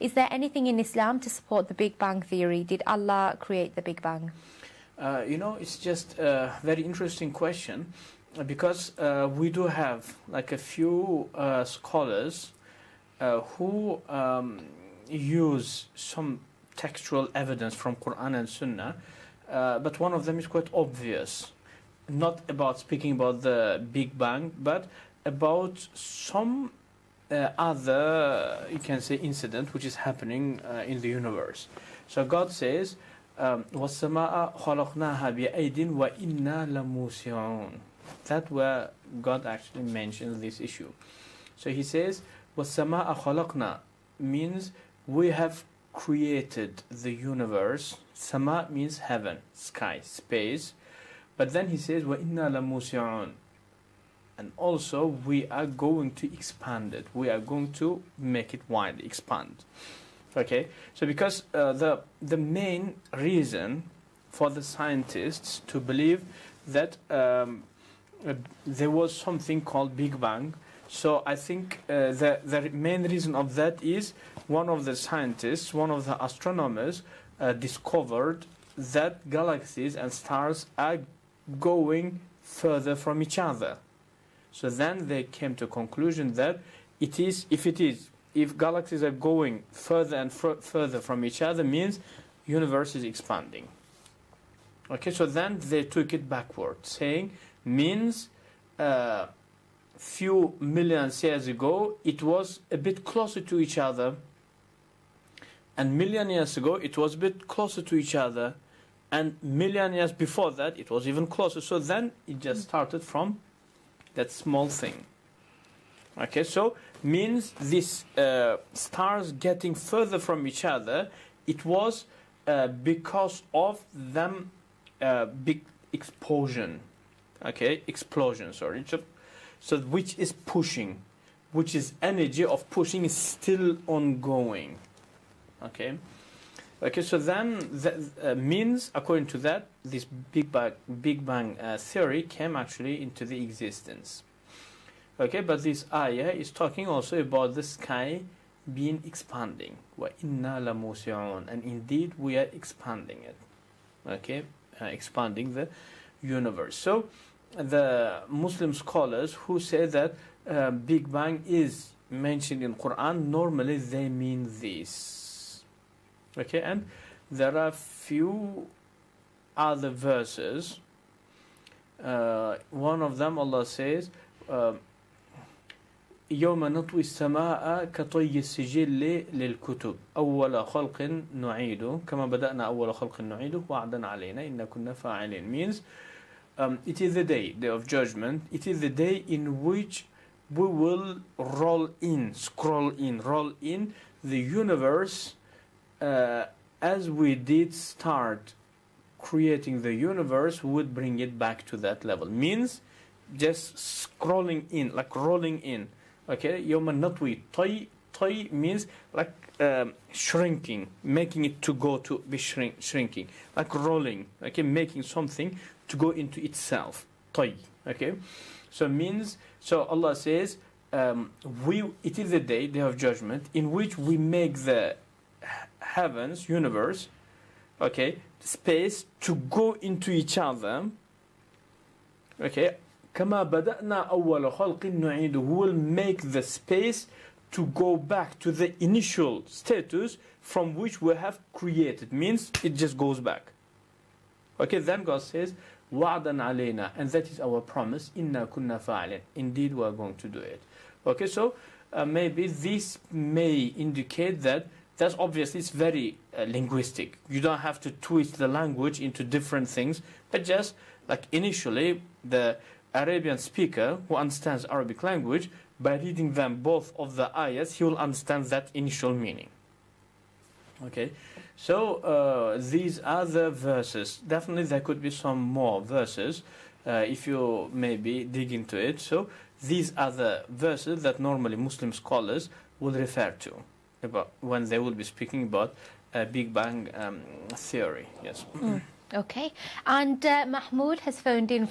Is there anything in Islam to support the Big Bang theory? Did Allah create the Big Bang? It's just a very interesting question, because we do have like a few scholars who use some textual evidence from Quran and Sunnah, but one of them is quite obvious, not about speaking about the Big Bang, but about some other, you can say, incident which is happening in the universe. So God says, وَالسَّمَاءَ خَلَقْنَاهَا بِأَيْدٍ وَإِنَّا لَمُوسِعُونَ. That where God actually mentions this issue. So he says, وَالسَّمَاءَ خَلَقْنَا means we have created the universe. Sama means heaven, sky, space. But then he says, وَإِنَّا لَمُوسِعُونَ. And also we are going to expand it. We are going to make it wide, expand. Okay, so because the main reason for the scientists to believe that there was something called Big Bang, so I think the main reason of that is one of the scientists, one of the astronomers discovered that galaxies and stars are going further from each other. So then they came to a conclusion that if galaxies are going further and further from each other, means universe is expanding. Okay, so then they took it backward, saying means few millions years ago it was a bit closer to each other, and million years ago it was a bit closer to each other, and million years before that it was even closer. So then it just started from that small thing. Okay, so means this stars getting further from each other, it was because of them big explosion. Okay, explosion, sorry. So which is pushing, which is energy of pushing is still ongoing. Okay. Okay, so then that means, according to that, this Big Bang theory came actually into the existence. Okay, but this ayah is talking also about the sky being expanding. وَإِنَّا لَمُوسِعُونَ. And indeed we are expanding it. Okay, expanding the universe. So the Muslim scholars who say that Big Bang is mentioned in Quran, normally they mean this. Okay, and there are few other verses. One of them, Allah says, يوم نطوي السماء كطي السجل للكتب أول خلق نعيده كما بدأنا أول خلق نعيده وعدا علينا إن كنا فاعلين. Means it is the day of judgment. It is the day in which we will roll in the universe as we did start creating the universe. We would bring it back to that level. Means just scrolling in, like rolling in. Okay, yawma natwi. Toy means like shrinking, making it to go to be shrinking, like rolling. Okay, making something to go into itself. Toy. Okay, so means, so Allah says, it is the day of judgment, in which we make the heavens, universe, okay, space to go into each other. Okay, كما بدأنا أول خلق نعيده. We will make the space to go back to the initial status from which we have created. Means it just goes back. Okay, then God says وعدا علينا, and that is our promise. إنا كنا فاعلين. Indeed we are going to do it. Okay, so maybe this may indicate that that's obviously it's very linguistic. You don't have to twist the language into different things, but just like initially the Arabian speaker who understands Arabic language, by reading them both of the ayahs, he will understand that initial meaning. Okay, so these are the verses. Definitely there could be some more verses if you maybe dig into it. So these are the verses that normally Muslim scholars will refer to about when they will be speaking about Big Bang theory. Yes. Okay, and Mahmoud has phoned in